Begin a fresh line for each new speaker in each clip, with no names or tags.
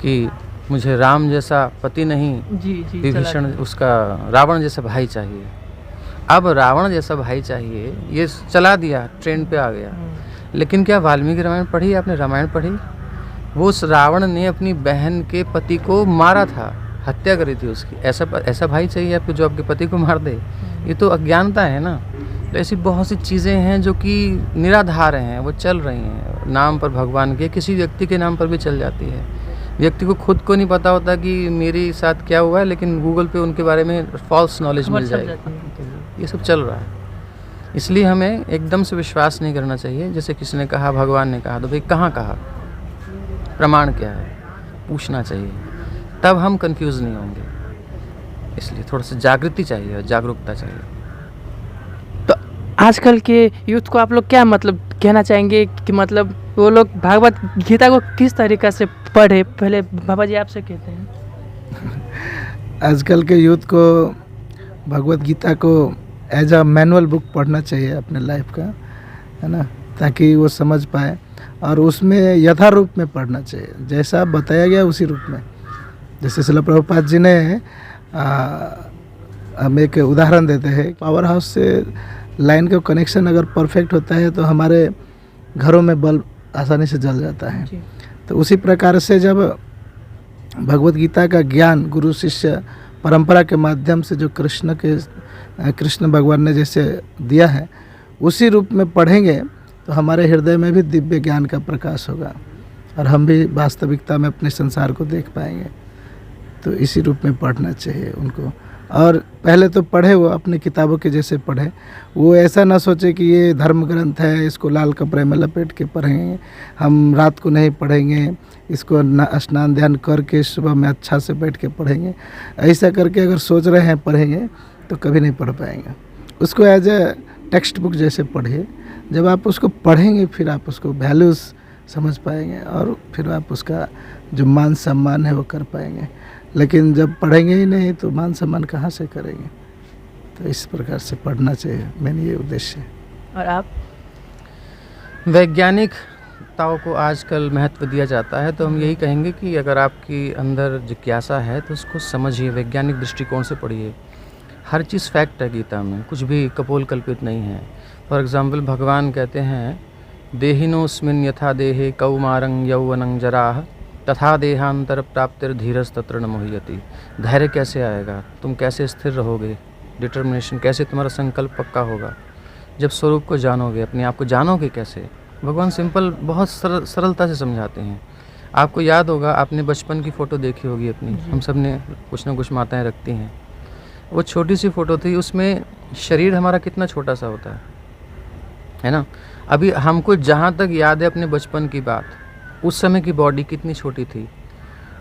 कि मुझे राम जैसा पति नहीं,
जी
विभीषण उसका रावण जैसा भाई चाहिए। अब रावण जैसा भाई चाहिए, ये चला दिया, ट्रेंड पे आ गया। लेकिन क्या वाल्मीकि रामायण पढ़ी आपने? रामायण पढ़ी? वो उस रावण ने अपनी बहन के पति को मारा था, हत्या करी थी उसकी। ऐसा भाई चाहिए आपको जो आपके पति को मार दे? ये तो अज्ञानता है ना। तो ऐसी बहुत सी चीज़ें हैं जो कि निराधार हैं, वो चल रही हैं नाम पर भगवान के, किसी व्यक्ति के नाम पर भी चल जाती है। व्यक्ति को खुद को नहीं पता होता कि मेरे साथ क्या हुआ है, लेकिन गूगल पे उनके बारे में फॉल्स नॉलेज मिल जाएगी। ये सब चल रहा है। इसलिए हमें एकदम से विश्वास नहीं करना चाहिए। जैसे किसी ने कहा, भगवान ने कहा, तो भाई कहाँ कहा, प्रमाण क्या है, पूछना चाहिए, तब हम कंफ्यूज नहीं होंगे। इसलिए थोड़ा सा जागृति चाहिए और जागरूकता चाहिए।
तो आजकल के यूथ को आप लोग क्या मतलब कहना चाहेंगे कि मतलब वो लोग भागवत गीता को किस तरीक़े से पढ़े? पहले बाबा जी आपसे कहते हैं।
आजकल के यूथ को भगवत गीता को एज अ मैनुअल बुक पढ़ना चाहिए अपने लाइफ का, है ना, ताकि वो समझ पाए, और उसमें यथारूप में पढ़ना चाहिए, जैसा बताया गया उसी रूप में। जैसे श्रील प्रभुपाद जी ने हम एक उदाहरण देते हैं, पावर हाउस से लाइन का कनेक्शन अगर परफेक्ट होता है तो हमारे घरों में बल्ब आसानी से जल जाता है। तो उसी प्रकार से जब भगवत गीता का ज्ञान गुरु शिष्य परंपरा के माध्यम से जो कृष्ण भगवान ने जैसे दिया है उसी रूप में पढ़ेंगे तो हमारे हृदय में भी दिव्य ज्ञान का प्रकाश होगा और हम भी वास्तविकता में अपने संसार को देख पाएंगे। तो इसी रूप में पढ़ना चाहिए उनको। और पहले तो पढ़े, वो अपने किताबों के जैसे पढ़े, वो ऐसा ना सोचे कि ये धर्म ग्रंथ है, इसको लाल कपड़े में लपेट के पढ़ेंगे, हम रात को नहीं पढ़ेंगे, इसको स्नान ध्यान करके सुबह में अच्छा से बैठ के पढ़ेंगे। ऐसा करके अगर सोच रहे हैं पढ़ेंगे तो कभी नहीं पढ़ पाएंगे। उसको एज ए टेक्स्ट बुक जैसे पढ़िए। जब आप उसको पढ़ेंगे फिर आप उसको वैल्यूज़ समझ पाएंगे और फिर आप उसका जो मान सम्मान है वो कर पाएंगे। लेकिन जब पढ़ेंगे ही नहीं तो मान सम्मान कहाँ से करेंगे? तो इस प्रकार से पढ़ना चाहिए, मैंने ये उद्देश्य है।
और आप?
वैज्ञानिकताओं को आजकल महत्व दिया जाता है, तो हम यही कहेंगे कि अगर आपकी अंदर जिज्ञासा है तो उसको समझिए, वैज्ञानिक दृष्टिकोण से पढ़िए। हर चीज़ फैक्ट है गीता में, कुछ भी कपोल कल्पित नहीं है। फॉर एग्ज़ाम्पल भगवान कहते हैं, देहिनोऽस्मिन् यथा देहे कौमारं यौवनं जराः तथा देहांतर प्राप्तिर धीरज तत्र न मुह्यति। धैर्य कैसे आएगा, तुम कैसे स्थिर रहोगे, डिटर्मिनेशन कैसे, तुम्हारा संकल्प पक्का होगा जब स्वरूप को जानोगे, अपने आप को जानोगे कैसे। भगवान सिंपल बहुत सरलता से समझाते हैं। आपको याद होगा, आपने बचपन की फ़ोटो देखी होगी अपनी, हम सब ने कुछ ना कुछ माताएं रखती हैं। वो छोटी सी फ़ोटो थी, उसमें शरीर हमारा कितना छोटा सा होता है ना। अभी हमको जहाँ तक याद है अपने बचपन की बात, उस समय की बॉडी कितनी छोटी थी,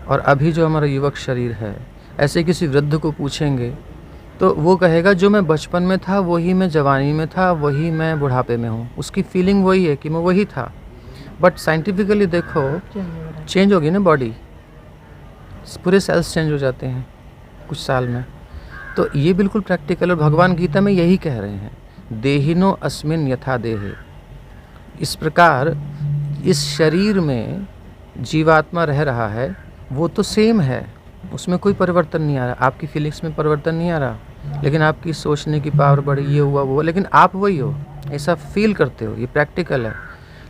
और अभी जो हमारा युवक शरीर है, ऐसे किसी वृद्ध को पूछेंगे तो वो कहेगा जो मैं बचपन में था वही मैं जवानी में था, वही मैं बुढ़ापे में हूँ। उसकी फीलिंग वही है कि मैं वही था। बट साइंटिफिकली देखो, चेंज होगी ना बॉडी, पूरे सेल्स चेंज हो जाते हैं कुछ साल में। तो ये बिल्कुल प्रैक्टिकल, और भगवान गीता में यही कह रहे हैं, देहिनो अस्मिन यथा देहे। इस प्रकार इस शरीर में जीवात्मा रह रहा है, वो तो सेम है, उसमें कोई परिवर्तन नहीं आ रहा। आपकी फीलिंग्स में परिवर्तन नहीं आ रहा, लेकिन आपकी सोचने की पावर बढ़ी, ये हुआ वो, लेकिन आप वही हो, ऐसा फील करते हो, ये प्रैक्टिकल है।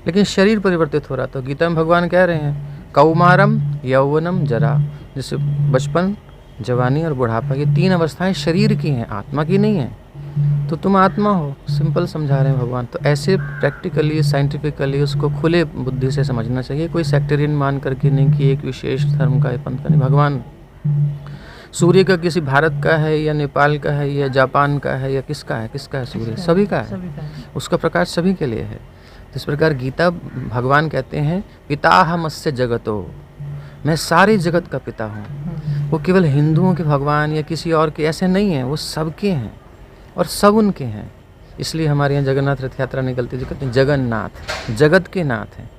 लेकिन शरीर परिवर्तित हो रहा। तो गीता में भगवान कह रहे हैं, कौमारम यौवनम जरा, जैसे बचपन, जवानी और बुढ़ापा, ये तीन अवस्थाएं शरीर की हैं, आत्मा की नहीं है। तो तुम आत्मा हो, सिंपल समझा रहे हैं भगवान। तो ऐसे प्रैक्टिकली, साइंटिफिकली उसको खुले बुद्धि से समझना चाहिए, कोई सेक्टेरियन मान करके नहीं कि एक विशेष धर्म का है, पंथ का नहीं। भगवान सूर्य का किसी भारत का है या नेपाल का है या जापान का है या किसका है सूर्य? सभी का है, उसका प्रकाश सभी के लिए है। इस प्रकार गीता भगवान कहते हैं, पिताहमस्य जगतो, मैं सारे जगत का पिता हूँ। वो केवल हिंदुओं के भगवान या किसी और के ऐसे नहीं हैं, वो सबके हैं और सब उनके हैं। इसलिए हमारे यहाँ जगन्नाथ रथ यात्रा निकलती है, जो कहते हैं जगन्नाथ जगत के नाथ हैं,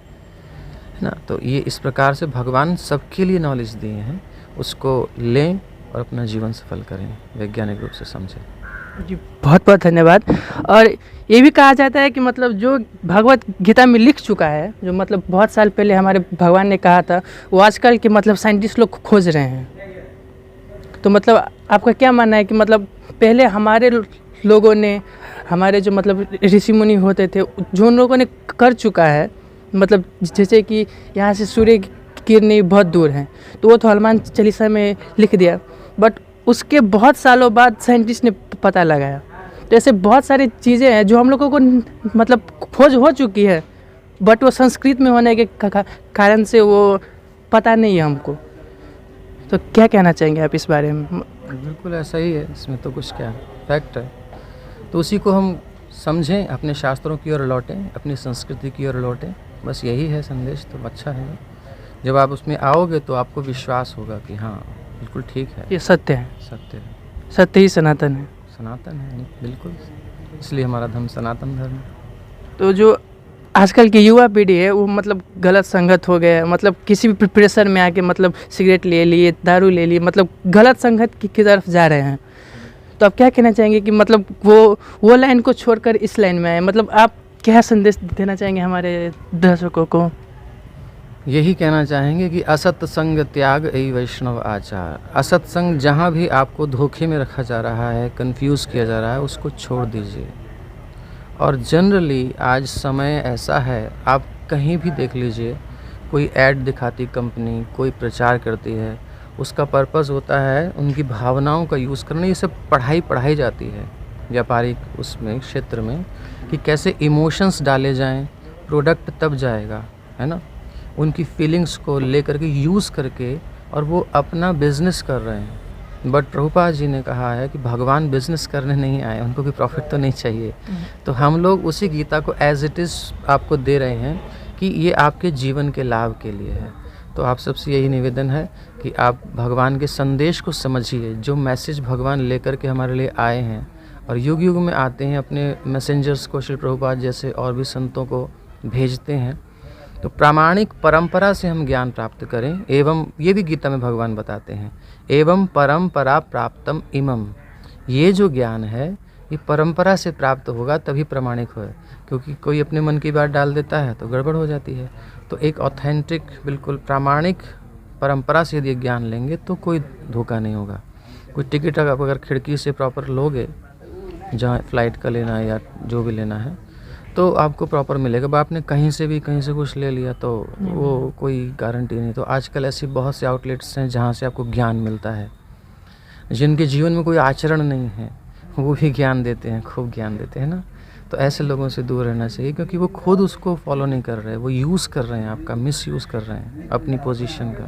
है ना। तो ये इस प्रकार से भगवान सबके लिए नॉलेज दिए हैं, उसको लें और अपना जीवन सफल करें, वैज्ञानिक रूप से समझें।
जी, बहुत बहुत धन्यवाद। और ये भी कहा जाता है कि मतलब जो भगवत गीता में लिख चुका है, जो मतलब बहुत साल पहले हमारे भगवान ने कहा था, वो आजकल के मतलब साइंटिस्ट लोग खोज रहे हैं। तो मतलब आपका क्या मानना है कि मतलब पहले हमारे लोगों ने, हमारे जो मतलब ऋषि मुनि होते थे, जो उन लोगों ने कर चुका है, मतलब जैसे कि यहाँ से सूर्य की किरणें बहुत दूर हैं, तो वो तो हनुमान चालीसा में लिख दिया, बट उसके बहुत सालों बाद साइंटिस्ट ने पता लगाया। तो ऐसे बहुत सारी चीज़ें हैं जो हम लोगों को मतलब खोज हो चुकी है, बट वो संस्कृत में होने के कारण से वो पता नहीं है हमको। तो क्या कहना चाहेंगे आप इस बारे में?
बिल्कुल ऐसा ही है, इसमें तो कुछ क्या फैक्ट है। तो उसी को हम समझें, अपने शास्त्रों की ओर लौटें, अपनी संस्कृति की ओर लौटें, बस यही है संदेश। तो अच्छा है, जब आप उसमें आओगे तो आपको विश्वास होगा कि हाँ बिल्कुल ठीक है,
ये सत्य है,
सत्य है,
सत्य ही सनातन है।
सनातन है, बिल्कुल। इसलिए हमारा धर्म सनातन धर्म है।
तो जो आजकल की युवा पीढ़ी है वो मतलब गलत संगत हो गया है, मतलब किसी भी प्रेशर में आके मतलब सिगरेट ले लिए, दारू ले लिए, मतलब गलत संगत की तरफ जा रहे हैं। तो आप क्या कहना चाहेंगे कि मतलब वो लाइन को छोड़कर इस लाइन में आए, मतलब आप क्या संदेश देना चाहेंगे हमारे दर्शकों को?
यही कहना चाहेंगे कि असत संग त्याग ऐ वैष्णव आचार। असत संग जहाँ भी आपको धोखे में रखा जा रहा है, कंफ्यूज किया जा रहा है, उसको छोड़ दीजिए। और जनरली आज समय ऐसा है, आप कहीं भी देख लीजिए, कोई ऐड दिखाती कंपनी, कोई प्रचार करती है, उसका पर्पस होता है उनकी भावनाओं का यूज़ करना। ये सब पढ़ाई जाती है व्यापारिक उसमें क्षेत्र में, कि कैसे इमोशंस डाले जाएं, प्रोडक्ट तब जाएगा, है ना। उनकी फीलिंग्स को लेकर के यूज़ करके, और वो अपना बिजनेस कर रहे हैं। बट प्रभुपाद जी ने कहा है कि भगवान बिजनेस करने नहीं आए, उनको भी प्रॉफिट तो नहीं चाहिए। तो हम लोग उसी गीता को एज इट इज़ आपको दे रहे हैं कि ये आपके जीवन के लाभ के लिए है। तो आप सबसे यही निवेदन है कि आप भगवान के संदेश को समझिए, जो मैसेज भगवान लेकर के हमारे लिए आए हैं, और युग युग में आते हैं, अपने मैसेंजर्स को, श्री प्रभुपाद जैसे और भी संतों को भेजते हैं। तो प्रामाणिक परंपरा से हम ज्ञान प्राप्त करें। एवं ये भी गीता में भगवान बताते हैं, एवं परंपरा प्राप्तम इमम। ये जो ज्ञान है ये परंपरा से प्राप्त होगा, तभी प्रामाणिक हो। क्योंकि कोई अपने मन की बात डाल देता है तो गड़बड़ हो जाती है। तो एक ऑथेंटिक, बिल्कुल प्रामाणिक परंपरा से यदि ज्ञान लेंगे तो कोई धोखा नहीं होगा। कोई टिकट आप अगर खिड़की से प्रॉपर लोगे, जहाँ फ्लाइट का लेना है या जो भी लेना है, तो आपको प्रॉपर मिलेगा। अब आपने कहीं से कुछ ले लिया तो वो कोई गारंटी नहीं। तो आजकल ऐसी बहुत से आउटलेट्स हैं जहाँ से आपको ज्ञान मिलता है। जिनके जीवन में कोई आचरण नहीं है वो भी ज्ञान देते हैं, खूब ज्ञान देते हैं ना। तो ऐसे लोगों से दूर रहना चाहिए, क्योंकि वो खुद उसको फॉलो नहीं कर रहे, वो यूज़ कर रहे हैं, आपका मिस यूज़ कर रहे हैं अपनी पोजीशन का,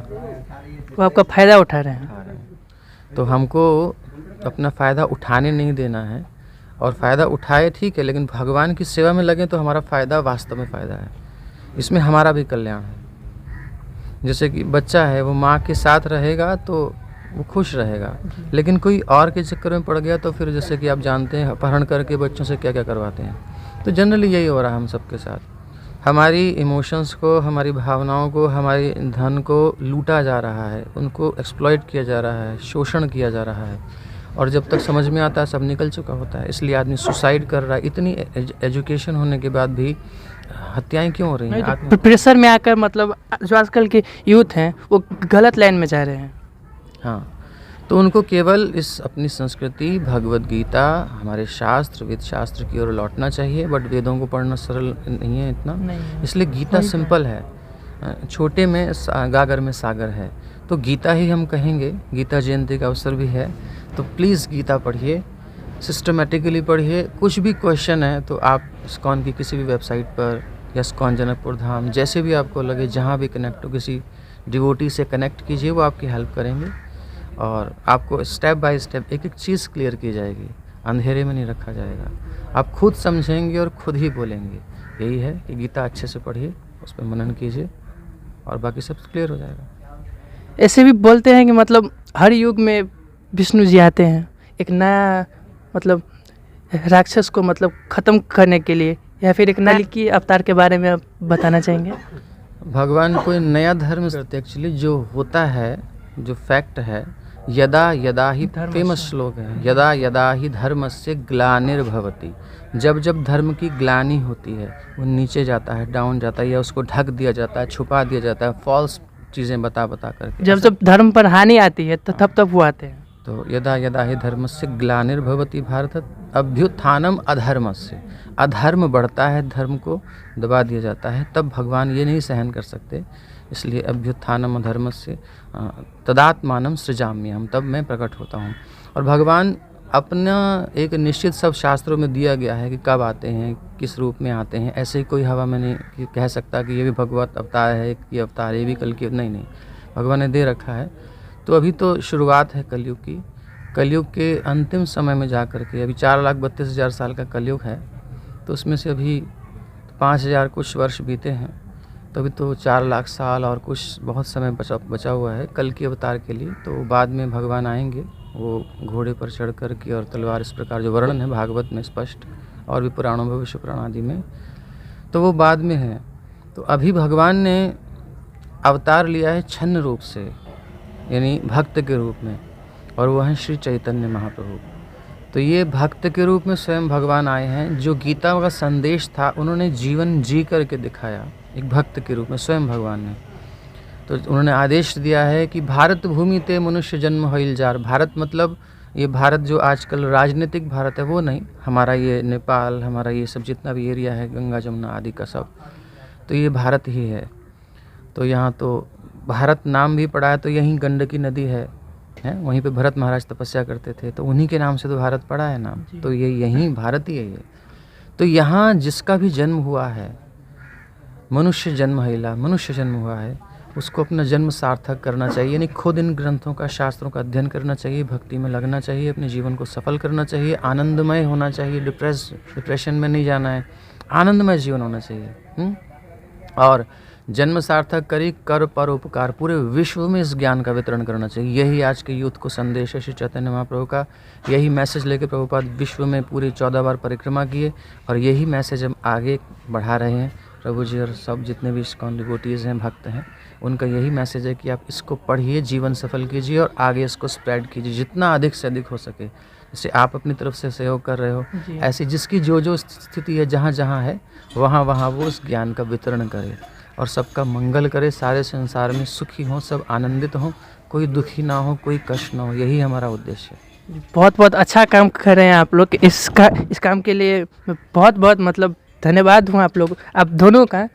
वो आपका फ़ायदा उठा रहे हैं।
तो हमको अपना फ़ायदा उठाने नहीं देना है। और फ़ायदा उठाए ठीक है, लेकिन भगवान की सेवा में लगे तो हमारा फ़ायदा वास्तव में फ़ायदा है, इसमें हमारा भी कल्याण है। जैसे कि बच्चा है, वो माँ के साथ रहेगा तो वो खुश रहेगा, लेकिन कोई और के चक्कर में पड़ गया तो फिर जैसे कि आप जानते हैं अपहरण करके बच्चों से क्या क्या करवाते हैं। तो जनरली यही हो रहा है हम सबके साथ। हमारी इमोशंस को, हमारी भावनाओं को, हमारी धन को लूटा जा रहा है, उनको एक्सप्लॉइट किया जा रहा है, शोषण किया जा रहा है। और जब तक समझ में आता है सब निकल चुका होता है, इसलिए आदमी सुसाइड कर रहा है। इतनी एजुकेशन होने के बाद भी हत्याएं क्यों हो रही हैं?
प्रेशर में आकर मतलब जो आजकल के यूथ हैं वो गलत लाइन में जा रहे हैं।
हाँ, तो उनको केवल इस अपनी संस्कृति, भगवद गीता, हमारे शास्त्र, वेद शास्त्र की ओर लौटना चाहिए। बट वेदों को पढ़ना सरल नहीं है इतना, इसलिए गीता सिंपल है। छोटे में गागर में सागर है, तो गीता ही हम कहेंगे। गीता जयंती का अवसर भी है, तो प्लीज़ गीता पढ़िए, सिस्टमेटिकली पढ़िए। कुछ भी क्वेश्चन है तो आप इस्कॉन की किसी भी वेबसाइट पर या इस्कॉन जनकपुर धाम, जैसे भी आपको लगे, जहाँ भी कनेक्ट हो, किसी डिवोटी से कनेक्ट कीजिए, वो आपकी हेल्प करेंगे और आपको स्टेप बाय स्टेप एक एक चीज़ क्लियर की जाएगी, अंधेरे में नहीं रखा जाएगा। आप खुद समझेंगे और खुद ही बोलेंगे। यही है कि गीता अच्छे से पढ़िए, उस पर मनन कीजिए और बाकी सब क्लियर हो जाएगा।
ऐसे भी बोलते हैं कि मतलब हर युग में विष्णु जी आते हैं एक नया मतलब राक्षस को मतलब ख़त्म करने के लिए, या फिर एक नया की अवतार के बारे में आप बताना चाहेंगे?
भगवान कोई नया धर्म करते, एक्चुअली जो होता है, जो फैक्ट है, यदा यदा ही
धर्मस्य।
फेमस श्लोक है, यदा यदा ही धर्मस्य ग्लानिर्भवति, जब जब धर्म की ग्लानि होती है, वो नीचे जाता है, डाउन जाता है, या उसको ढक दिया जाता है, छुपा दिया जाता है, फॉल्स चीज़ें बता बता करके,
जब जब धर्म पर हानि आती है तो तब वो आते हैं।
तो यदा यदा ही धर्मस्य ग्लानिर्भवति भारत अभ्युत्थानम अधर्मस्य, अधर्म बढ़ता है, धर्म को दबा दिया जाता है, तब भगवान ये नहीं सहन कर सकते, इसलिए अभ्युत्थानम अधर्मस्य तदात्मानम सृजाम्यहम, तब मैं प्रकट होता हूँ। और भगवान अपना एक निश्चित सब शास्त्रों में दिया गया है कि कब आते हैं, किस रूप में आते हैं, ऐसे ही कोई हवा में नहीं कह सकता कि ये भी भगवत अवतार है, ये अवतार, ये भी कल की, नहीं, भगवान ने दे रखा है। तो अभी तो शुरुआत है कलयुग की, कलयुग के अंतिम समय में जा कर के, अभी 4,32,000 साल का कलयुग है, तो उसमें से अभी 5,000 कुछ वर्ष बीते हैं, तो अभी तो 4,00,000 साल और कुछ बहुत समय बचा हुआ है कल के अवतार के लिए। तो बाद में भगवान आएंगे, वो घोड़े पर चढ़ कर के और तलवार, इस प्रकार जो वर्णन है भागवत में स्पष्ट, और भी पुराणों में, विष्णु पुराण आदि में, तो वो बाद में है। तो अभी भगवान ने अवतार लिया है छन्न रूप से, यानी भक्त के रूप में, और वो हैं श्री चैतन्य महाप्रभु। तो ये भक्त के रूप में स्वयं भगवान आए हैं, जो गीता का संदेश था उन्होंने जीवन जी करके दिखाया, एक भक्त के रूप में स्वयं भगवान ने। तो उन्होंने आदेश दिया है कि भारत भूमि ते मनुष्य जन्म होइल जार, भारत मतलब ये भारत जो आजकल राजनीतिक भारत है वो नहीं, हमारा ये नेपाल, हमारा ये सब जितना भी एरिया है, गंगा जमुना आदि का सब, तो ये भारत ही है। तो यहाँ तो भारत नाम भी पड़ा है, तो यहीं गंडकी नदी है, वहीं पे भरत महाराज तपस्या करते थे, तो उन्हीं के नाम से तो भारत पड़ा है नाम, तो ये यहीं भारत ही है ये। तो यहाँ जिसका भी जन्म हुआ है, मनुष्य जन्म हैला, मनुष्य जन्म हुआ है, उसको अपना जन्म सार्थक करना चाहिए, यानी खुद इन ग्रंथों का, शास्त्रों का अध्ययन करना चाहिए, भक्ति में लगना चाहिए, अपने जीवन को सफल करना चाहिए, आनंदमय होना चाहिए, डिप्रेशन में नहीं जाना है, आनंदमय जीवन होना चाहिए। और जन्म सार्थक करी कर पर उपकार, पूरे विश्व में इस ज्ञान का वितरण करना चाहिए। यही आज के यूथ को संदेश है श्री चैतन्य महाप्रभु का, यही मैसेज लेके प्रभुपाद विश्व में पूरी 14 बार परिक्रमा किए, और यही मैसेज हम आगे बढ़ा रहे हैं। प्रभु जी और सब जितने भी इस्कॉन डिवोटीज़ हैं, भक्त हैं, उनका यही मैसेज है कि आप इसको पढ़िए, जीवन सफल कीजिए और आगे इसको स्प्रेड कीजिए जितना अधिक से अधिक हो सके। जैसे आप अपनी तरफ से सहयोग कर रहे हो, ऐसी जिसकी जो स्थिति है, जहाँ जहाँ है, वहाँ वहाँ वो उस ज्ञान का वितरण करे और सबका मंगल करे, सारे संसार में सुखी हों, सब आनंदित हों, कोई दुखी ना हो, कोई कष्ट ना हो, यही हमारा उद्देश्य है।
बहुत बहुत अच्छा काम कर रहे हैं आप लोग, इस काम के लिए बहुत बहुत मतलब धन्यवाद हूँ आप लोग, आप दोनों का।